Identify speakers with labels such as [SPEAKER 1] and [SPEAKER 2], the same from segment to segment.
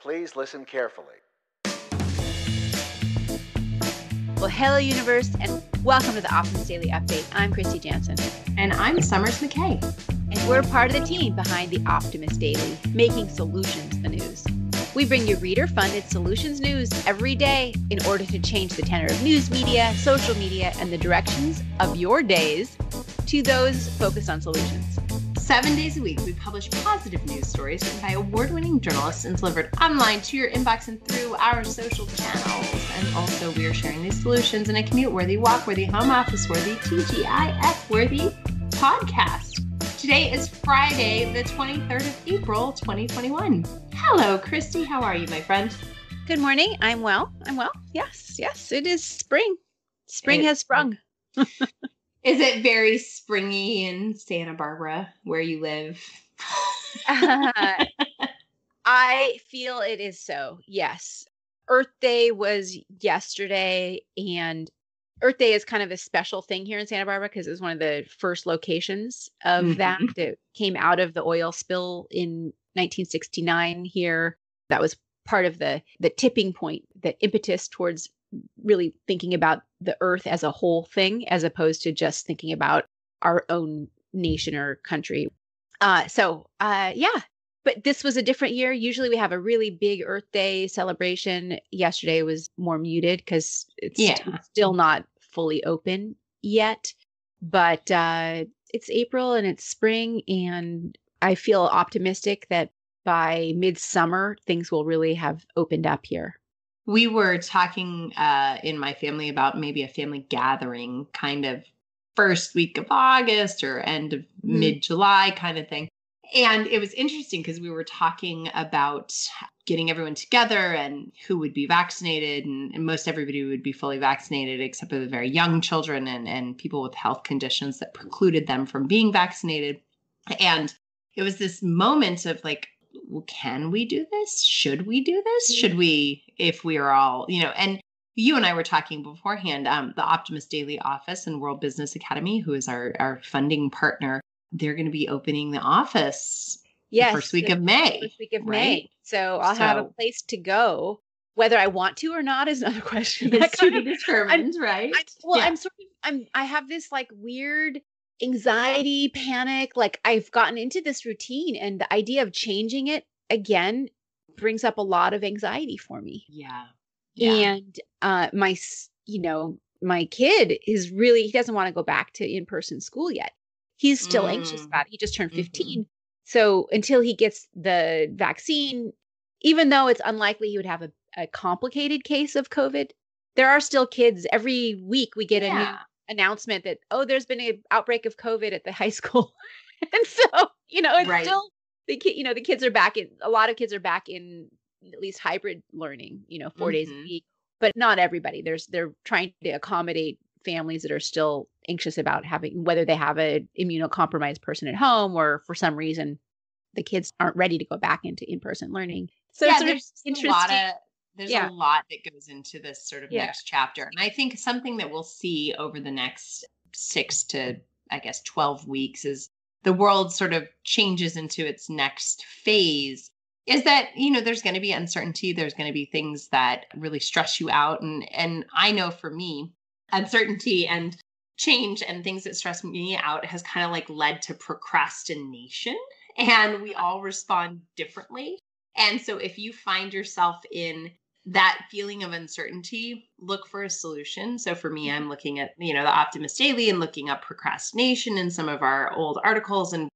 [SPEAKER 1] Please listen carefully.
[SPEAKER 2] Well, hello, universe, and welcome to the Optimist Daily Update. I'm Kristy Jansen.
[SPEAKER 3] And I'm Summers McKay.
[SPEAKER 2] And we're part of the team behind the Optimist Daily, making solutions the news. We bring you reader-funded solutions news every day in order to change the tenor of news media, social media, and the directions of your days to those focused on solutions.
[SPEAKER 3] 7 days a week, we publish positive news stories written by award-winning journalists and delivered online to your inbox and through our social channels. And also, we are sharing these solutions in a commute-worthy, walk-worthy, home office-worthy, TGIF-worthy podcast. Today is Friday, the 23rd of April, 2021. Hello, Kristy. How are you, my friend?
[SPEAKER 2] Good morning. I'm well. Yes, it is spring. Spring has sprung.
[SPEAKER 3] Is it very springy in Santa Barbara, where you live?
[SPEAKER 2] I feel it is so, yes. Earth Day was yesterday, and Earth Day is kind of a special thing here in Santa Barbara because it was one of the first locations of that. It came out of the oil spill in 1969 here. That was part of the tipping point, the impetus towards really thinking about the earth as a whole thing, as opposed to just thinking about our own nation or country. But this was a different year. Usually we have a really big Earth Day celebration. Yesterday was more muted because it's still not fully open yet. But it's April and it's spring, and I feel optimistic that by midsummer, things will really have opened up here.
[SPEAKER 3] We were talking in my family about maybe a family gathering kind of first week of August or end of mid-July kind of thing. And it was interesting because we were talking about getting everyone together and who would be vaccinated. And most everybody would be fully vaccinated except for the very young children and people with health conditions that precluded them from being vaccinated. And it was this moment of like, well, can we do this? Should we do this? Should we, if we are all, and you and I were talking beforehand, the Optimist Daily office and World Business Academy, who is our funding partner, they're going to be opening the office the first week of May.
[SPEAKER 2] First week of May. So I'll have a place to go. Whether I want to or not is another question.
[SPEAKER 3] It's to be determined, right?
[SPEAKER 2] I have this like weird anxiety, panic. Like I've gotten into this routine, and the idea of changing it again brings up a lot of anxiety for me.
[SPEAKER 3] Yeah.
[SPEAKER 2] And my kid is really, he doesn't want to go back to in-person school yet. He's still anxious about it. He just turned 15. So until he gets the vaccine, even though it's unlikely he would have a complicated case of COVID, there are still kids. Every week we get a new announcement that, there's been an outbreak of COVID at the high school. And so, it's still the kids are back in, a lot of kids are back in at least hybrid learning, 4 days a week, but not everybody. They're trying to accommodate families that are still anxious about whether they have an immunocompromised person at home or for some reason the kids aren't ready to go back into in-person learning. So it's sort of interesting.
[SPEAKER 3] There's a lot that goes into this sort of next chapter. And I think something that we'll see over the next 6 to, 12 weeks is the world sort of changes into its next phase is that, there's going to be uncertainty. There's going to be things that really stress you out. And I know for me, uncertainty and change and things that stress me out has kind of like led to procrastination, and we all respond differently. And so if you find yourself in that feeling of uncertainty, look for a solution. So for me, I'm looking at, the Optimist Daily and looking up procrastination in some of our old articles. And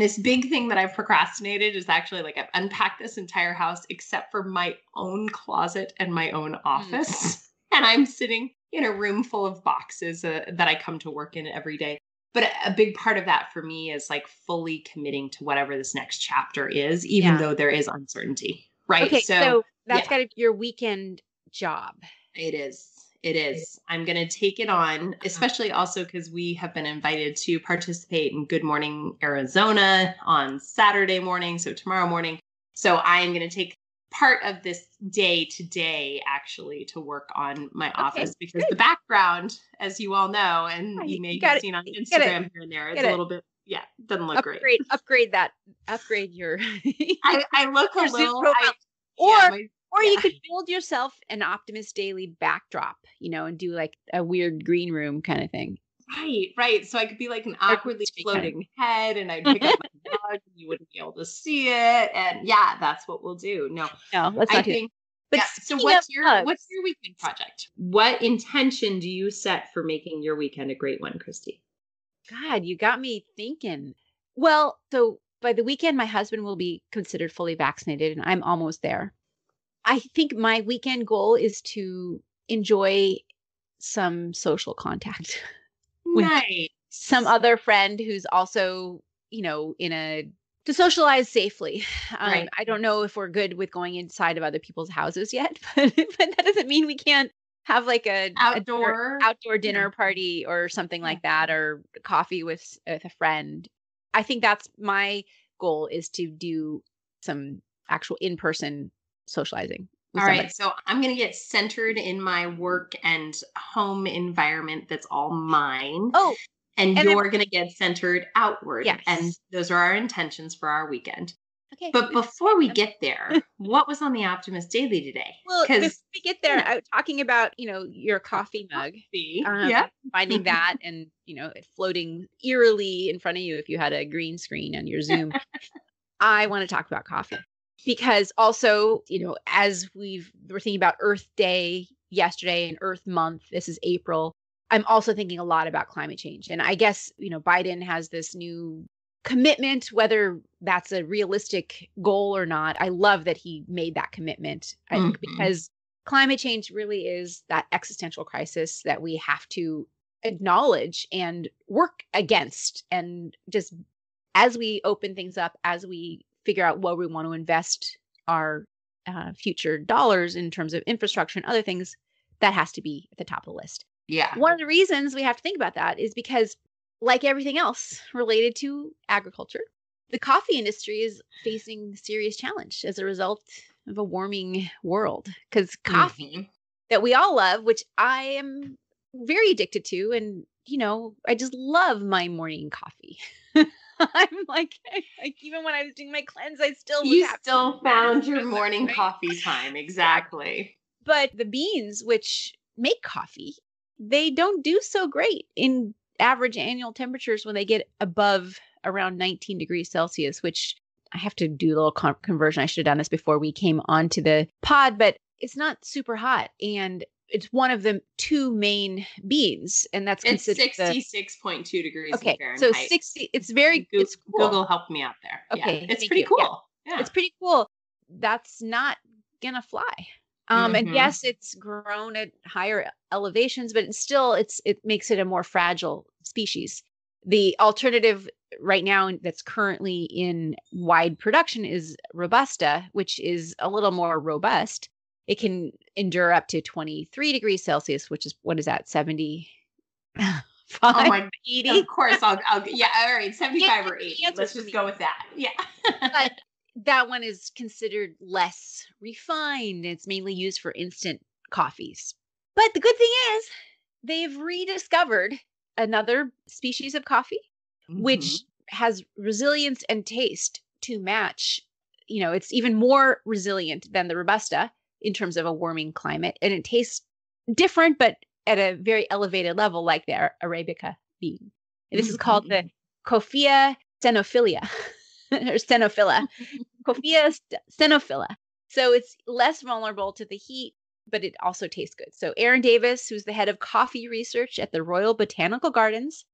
[SPEAKER 3] this big thing that I've procrastinated is actually like I've unpacked this entire house except for my own closet and my own office. And I'm sitting in a room full of boxes that I come to work in every day. But a big part of that for me is like fully committing to whatever this next chapter is, even though there is uncertainty, right?
[SPEAKER 2] Okay, so that's got to be your weekend job.
[SPEAKER 3] It is. I'm going to take it on, especially also because we have been invited to participate in Good Morning Arizona on Saturday morning, so tomorrow morning. So I am going to take part of this day today actually to work on my office because the background, as you all know, and you may have seen on Instagram here and there, it's a little bit, doesn't look great.
[SPEAKER 2] Upgrade your
[SPEAKER 3] I look a little,
[SPEAKER 2] Or
[SPEAKER 3] Yeah,
[SPEAKER 2] you could build yourself an Optimist Daily backdrop, and do like a weird green room kind of thing.
[SPEAKER 3] Right. So I could be like an
[SPEAKER 2] Or
[SPEAKER 3] awkwardly
[SPEAKER 2] kind of-
[SPEAKER 3] floating head, and I'd pick up my mug and you wouldn't be able to see it. And yeah, that's what we'll do. No,
[SPEAKER 2] No, let's
[SPEAKER 3] I
[SPEAKER 2] not do that.
[SPEAKER 3] think,
[SPEAKER 2] But
[SPEAKER 3] yeah. So
[SPEAKER 2] speaking of mugs,
[SPEAKER 3] what's your weekend project? What intention do you set for making your weekend a great one, Kristy?
[SPEAKER 2] God, you got me thinking. Well, so by the weekend, my husband will be considered fully vaccinated, and I'm almost there. I think my weekend goal is to enjoy some social contact with
[SPEAKER 3] Nice.
[SPEAKER 2] some other friend who's also, to socialize safely.
[SPEAKER 3] Right.
[SPEAKER 2] I don't know if we're good with going inside of other people's houses yet, but that doesn't mean we can't have like a outdoor dinner party or something like that, or coffee with a friend. I think that's my goal, is to do some actual in-person socializing with
[SPEAKER 3] All
[SPEAKER 2] somebody.
[SPEAKER 3] right. So I'm going to get centered in my work and home environment that's all mine.
[SPEAKER 2] Oh,
[SPEAKER 3] and you're going to get centered outward.
[SPEAKER 2] Yes.
[SPEAKER 3] And those are our intentions for our weekend.
[SPEAKER 2] Okay.
[SPEAKER 3] But before we get there, what was on the Optimist Daily today?
[SPEAKER 2] Well, before we get there, I'm talking about, your coffee mug. Finding that and, it floating eerily in front of you if you had a green screen on your Zoom. I want to talk about coffee because also, as we're thinking about Earth Day yesterday and Earth Month, this is April. I'm also thinking a lot about climate change. And I guess, Biden has this new commitment, whether that's a realistic goal or not. I love that he made that commitment. I think because climate change really is that existential crisis that we have to acknowledge and work against. And just as we open things up, as we figure out where we want to invest our future dollars in terms of infrastructure and other things, that has to be at the top of the list.
[SPEAKER 3] Yeah.
[SPEAKER 2] One of the reasons we have to think about that is because, like everything else related to agriculture, the coffee industry is facing serious challenge as a result of a warming world. Because coffee that we all love, which I am very addicted to, and I just love my morning coffee. I'm like even when I was doing my cleanse, I still
[SPEAKER 3] found your morning coffee time. Exactly.
[SPEAKER 2] But the beans which make coffee, they don't do so great in average annual temperatures when they get above around 19 degrees Celsius, which I have to do a little conversion. I should have done this before we came onto the pod, but it's not super hot. And it's one of the two main beans, and that's considered
[SPEAKER 3] 66.2 degrees
[SPEAKER 2] okay,
[SPEAKER 3] Fahrenheit.
[SPEAKER 2] So 60, it's very, it's cool.
[SPEAKER 3] Google helped me out there.
[SPEAKER 2] Okay.
[SPEAKER 3] Yeah, it's pretty cool.
[SPEAKER 2] Yeah. It's pretty cool. That's not gonna fly. And yes, it's grown at higher elevations, but it makes it a more fragile species. The alternative right now that's currently in wide production is Robusta, which is a little more robust. It can endure up to 23 degrees Celsius, which is, what is that, 70? 80?
[SPEAKER 3] Of course, I'll yeah, all right, 75 or 80. Let's just go with that. Yeah.
[SPEAKER 2] But that one is considered less refined. It's mainly used for instant coffees. But the good thing is they've rediscovered another species of coffee, which has resilience and taste to match. It's even more resilient than the Robusta in terms of a warming climate. And it tastes different, but at a very elevated level, like the Arabica bean. And this is called the Coffea stenophylla. Or stenophila. Coffea stenophila. So it's less vulnerable to the heat, but it also tastes good. So Aaron Davis, who's the head of coffee research at the Royal Botanical Gardens,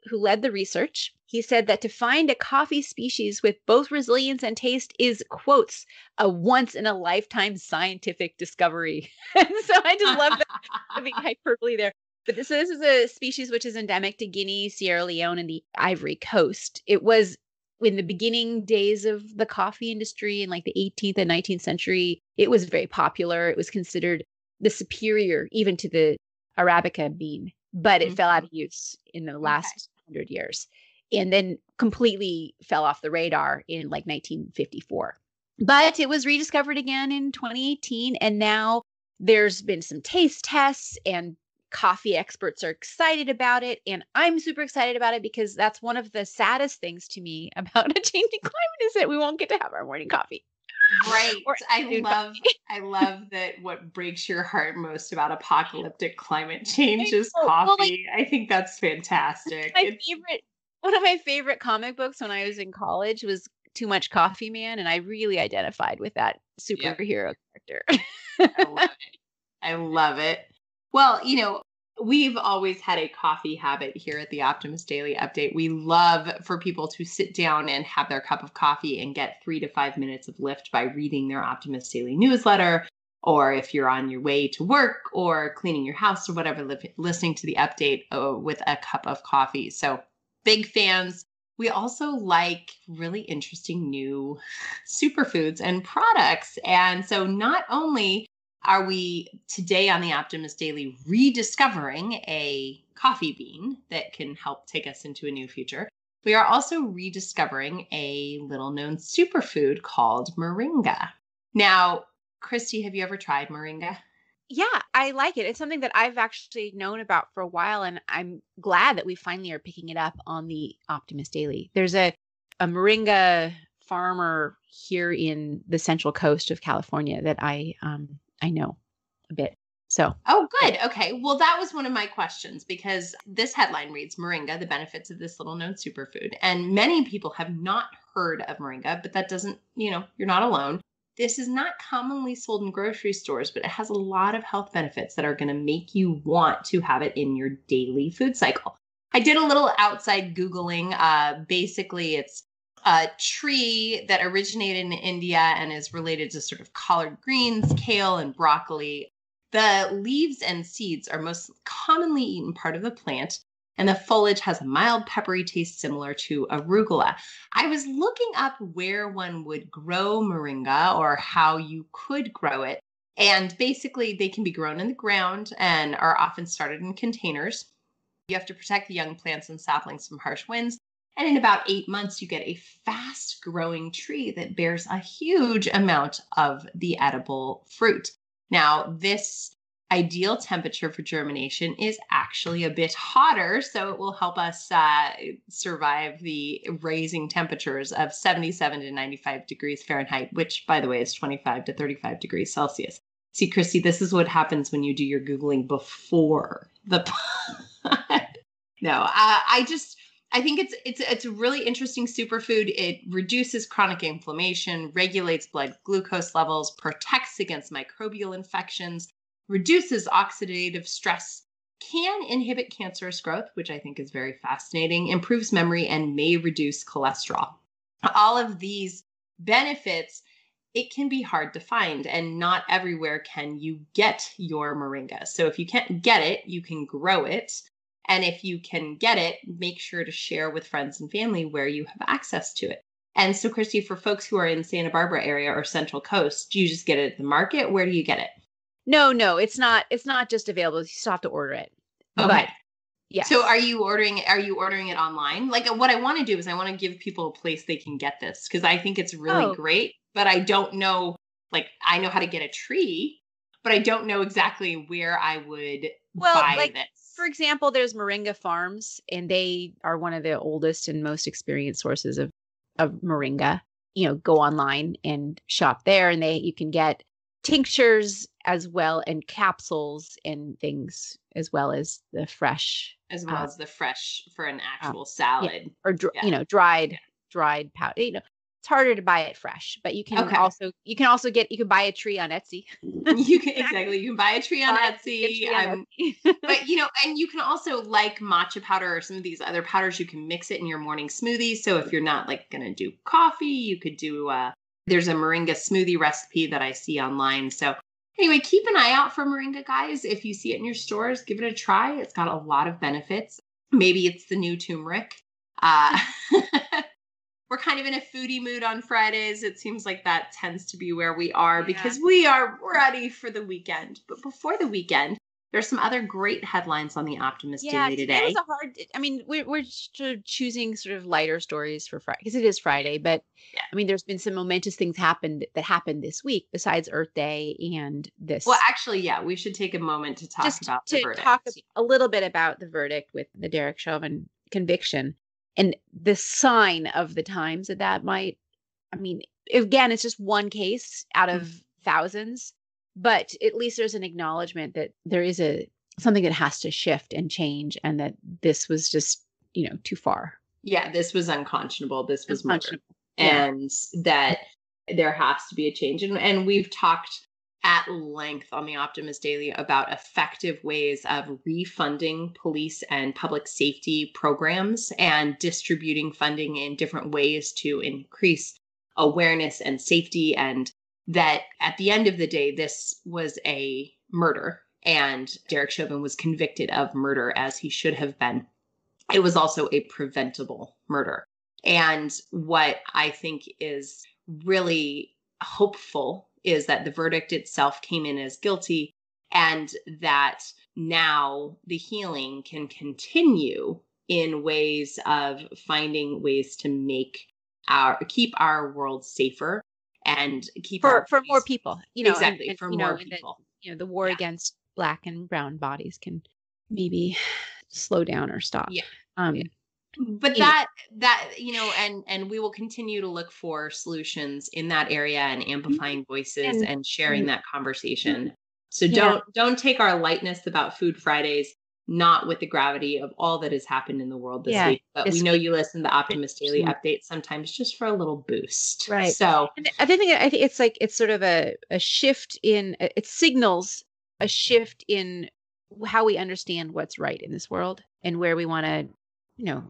[SPEAKER 2] who led the research, he said that to find a coffee species with both resilience and taste is, quotes, a once-in-a-lifetime scientific discovery. And so I just love that having hyperbole there. But this is a species which is endemic to Guinea, Sierra Leone, and the Ivory Coast. It was in the beginning days of the coffee industry in like the 18th and 19th century. It was very popular. It was considered the superior even to the Arabica bean, but it fell out of use in the last 100 years and then completely fell off the radar in like 1954. But it was rediscovered again in 2018. And now there's been some taste tests and coffee experts are excited about it. And I'm super excited about it because that's one of the saddest things to me about a changing climate is that we won't get to have our morning coffee.
[SPEAKER 3] Right.
[SPEAKER 2] Or afternoon coffee.
[SPEAKER 3] I love that what breaks your heart most about apocalyptic climate change
[SPEAKER 2] I
[SPEAKER 3] is
[SPEAKER 2] know. Well, like
[SPEAKER 3] coffee. I think that's fantastic.
[SPEAKER 2] my favorite one of my favorite comic books when I was in college was Too Much Coffee Man, and I really identified with that
[SPEAKER 3] Yep.
[SPEAKER 2] superhero character.
[SPEAKER 3] I love it. I love it. Well, we've always had a coffee habit here at the Optimist Daily Update. We love for people to sit down and have their cup of coffee and get 3 to 5 minutes of lift by reading their Optimist Daily newsletter, or if you're on your way to work or cleaning your house or whatever, listening to the update with a cup of coffee. So big fans. We also like really interesting new superfoods and products. And so not only are we today on the Optimist Daily rediscovering a coffee bean that can help take us into a new future? We are also rediscovering a little known superfood called Moringa. Now, Kristy, have you ever tried Moringa?
[SPEAKER 2] Yeah, I like it. It's something that I've actually known about for a while, and I'm glad that we finally are picking it up on the Optimist Daily. There's a Moringa farmer here in the Central Coast of California that I know a bit. So,
[SPEAKER 3] Oh, good. Okay. Well, that was one of my questions because this headline reads Moringa, the benefits of this little known superfood. And many people have not heard of Moringa, but that doesn't, you're not alone. This is not commonly sold in grocery stores, but it has a lot of health benefits that are going to make you want to have it in your daily food cycle. I did a little outside Googling. Basically, it's a tree that originated in India and is related to sort of collard greens, kale, and broccoli. The leaves and seeds are most commonly eaten part of the plant, and the foliage has a mild peppery taste similar to arugula. I was looking up where one would grow moringa or how you could grow it. And basically, they can be grown in the ground and are often started in containers. You have to protect the young plants and saplings from harsh winds. And in about 8 months, you get a fast growing tree that bears a huge amount of the edible fruit. Now, this ideal temperature for germination is actually a bit hotter, so it will help us survive the raising temperatures of 77 to 95 degrees Fahrenheit, which, by the way, is 25 to 35 degrees Celsius. See, Kristy, this is what happens when you do your Googling before the No, I think it's a really interesting superfood. It reduces chronic inflammation, regulates blood glucose levels, protects against microbial infections, reduces oxidative stress, can inhibit cancerous growth, which I think is very fascinating, improves memory, and may reduce cholesterol. All of these benefits, it can be hard to find, and not everywhere can you get your moringa. So if you can't get it, you can grow it. And if you can get it, make sure to share with friends and family where you have access to it. And so, Kristy, for folks who are in Santa Barbara area or Central Coast, do you just get it at the market? Where do you get it?
[SPEAKER 2] No, it's not just available. You still have to order it.
[SPEAKER 3] Okay.
[SPEAKER 2] But yes.
[SPEAKER 3] So are you ordering it online? Like what I want to do is I want to give people a place they can get this because I think it's really great, but I don't know, like I know how to get a tree, but I don't know exactly where I would buy this.
[SPEAKER 2] For example, there's Moringa Farms, and they are one of the oldest and most experienced sources of Moringa. Go online and shop there, and you can get tinctures as well and capsules and things as well as the fresh.
[SPEAKER 3] As well as the fresh for an actual salad.
[SPEAKER 2] Yeah, or dried powder. It's harder to buy it fresh, but you can also you can buy a tree on Etsy.
[SPEAKER 3] You can buy a tree on Etsy. But and you can also, like matcha powder or some of these other powders, you can mix it in your morning smoothie. So if you're not like going to do coffee, you could do there's a moringa smoothie recipe that I see online. So anyway, keep an eye out for moringa, guys. If you see it in your stores, give it a try. It's got a lot of benefits. Maybe it's the new turmeric. We're kind of in a foodie mood on Fridays. It seems like that tends to be where we are because we are ready for the weekend. But before the weekend, there's some other great headlines on the Optimist Daily today.
[SPEAKER 2] We're choosing sort of lighter stories for Friday because it is Friday. But there's been some momentous things that happened this week besides Earth Day and this.
[SPEAKER 3] Well, actually, we should take a moment to talk about the verdict.
[SPEAKER 2] Talk a little bit about the verdict with the Derek Chauvin conviction. And the sign of the times that might I mean, again, it's just one case out of thousands, but at least there's an acknowledgement that there is something that has to shift and change, and that this was just, too far.
[SPEAKER 3] Yeah, this was unconscionable. This was murder.
[SPEAKER 2] Yeah.
[SPEAKER 3] And that there has to be a change. And we've talked at length on the Optimist Daily about effective ways of refunding police and public safety programs and distributing funding in different ways to increase awareness and safety. And that at the end of the day, this was a murder, and Derek Chauvin was convicted of murder, as he should have been. It was also a preventable murder. And what I think is really hopeful is that the verdict itself came in as guilty, and that now the healing can continue in ways of finding ways to keep our world safer and keep
[SPEAKER 2] for more people,
[SPEAKER 3] exactly,
[SPEAKER 2] and
[SPEAKER 3] for more people.
[SPEAKER 2] The war against Black and brown bodies can maybe slow down or stop.
[SPEAKER 3] But and we will continue to look for solutions in that area and amplifying voices and sharing that conversation. So don't take our lightness about Food Fridays not with the gravity of all that has happened in the world this week. But we know you listen to the Optimist Daily updates sometimes just for a little boost.
[SPEAKER 2] Right.
[SPEAKER 3] So
[SPEAKER 2] I think it's sort of a shift it signals a shift in how we understand what's right in this world and where we want to,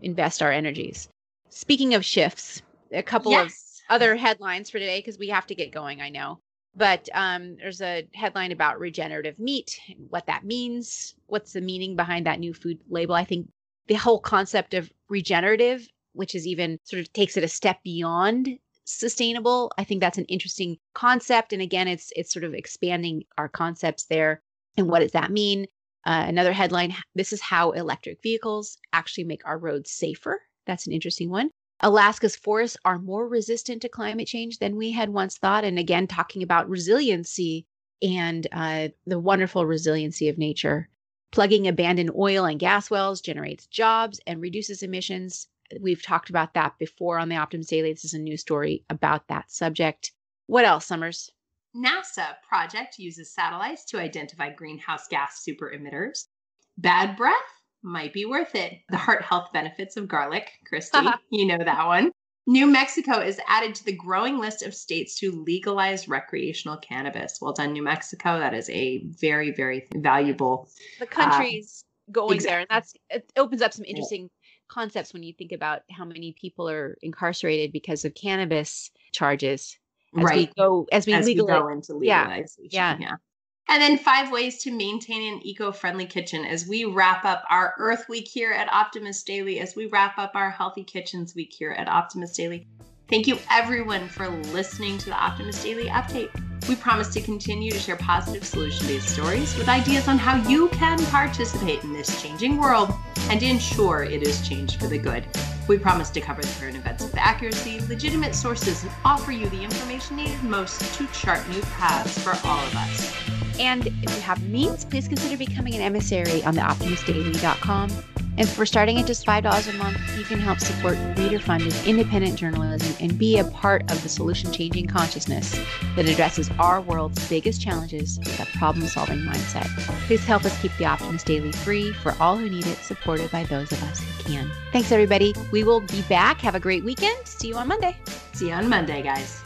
[SPEAKER 2] invest our energies. Speaking of shifts, a couple of other headlines for today, because we have to get going, I know. But there's a headline about regenerative meat, what that means, what's the meaning behind that new food label. I think the whole concept of regenerative, which is even sort of takes it a step beyond sustainable. I think that's an interesting concept. And again, it's sort of expanding our concepts there. And what does that mean? Another headline, this is how electric vehicles actually make our roads safer. That's an interesting one. Alaska's forests are more resistant to climate change than we had once thought. And again, talking about resiliency and the wonderful resiliency of nature. Plugging abandoned oil and gas wells generates jobs and reduces emissions. We've talked about that before on the Optimist Daily. This is a new story about that subject. What else, Summers?
[SPEAKER 3] NASA project uses satellites to identify greenhouse gas super emitters. Bad breath might be worth it. The heart health benefits of garlic, Kristy. You know that one. New Mexico is added to the growing list of states to legalize recreational cannabis. Well done, New Mexico. That is a very, very valuable.
[SPEAKER 2] The country's going there. And it opens up some interesting concepts when you think about how many people are incarcerated because of cannabis charges. As we go into legalization.
[SPEAKER 3] Yeah. And then 5 ways to maintain an eco-friendly kitchen as we wrap up our Earth Week here at Optimist Daily, as we wrap up our Healthy Kitchens Week here at Optimist Daily. Thank you, everyone, for listening to the Optimist Daily Update. We promise to continue to share positive solution-based stories with ideas on how you can participate in this changing world and ensure it is changed for the good. We promise to cover the current events with accuracy, legitimate sources, and offer you the information needed most to chart new paths for all of us.
[SPEAKER 2] And if you have the means, please consider becoming an emissary on the optimistdaily.com. And for starting at just $5 a month, you can help support reader-funded independent journalism and be a part of the solution-changing consciousness that addresses our world's biggest challenges with a problem-solving mindset. Please help us keep the Optimist Daily free for all who need it, supported by those of us who can. Thanks, everybody. We will be back. Have a great weekend. See you on Monday.
[SPEAKER 3] See you on Monday, guys.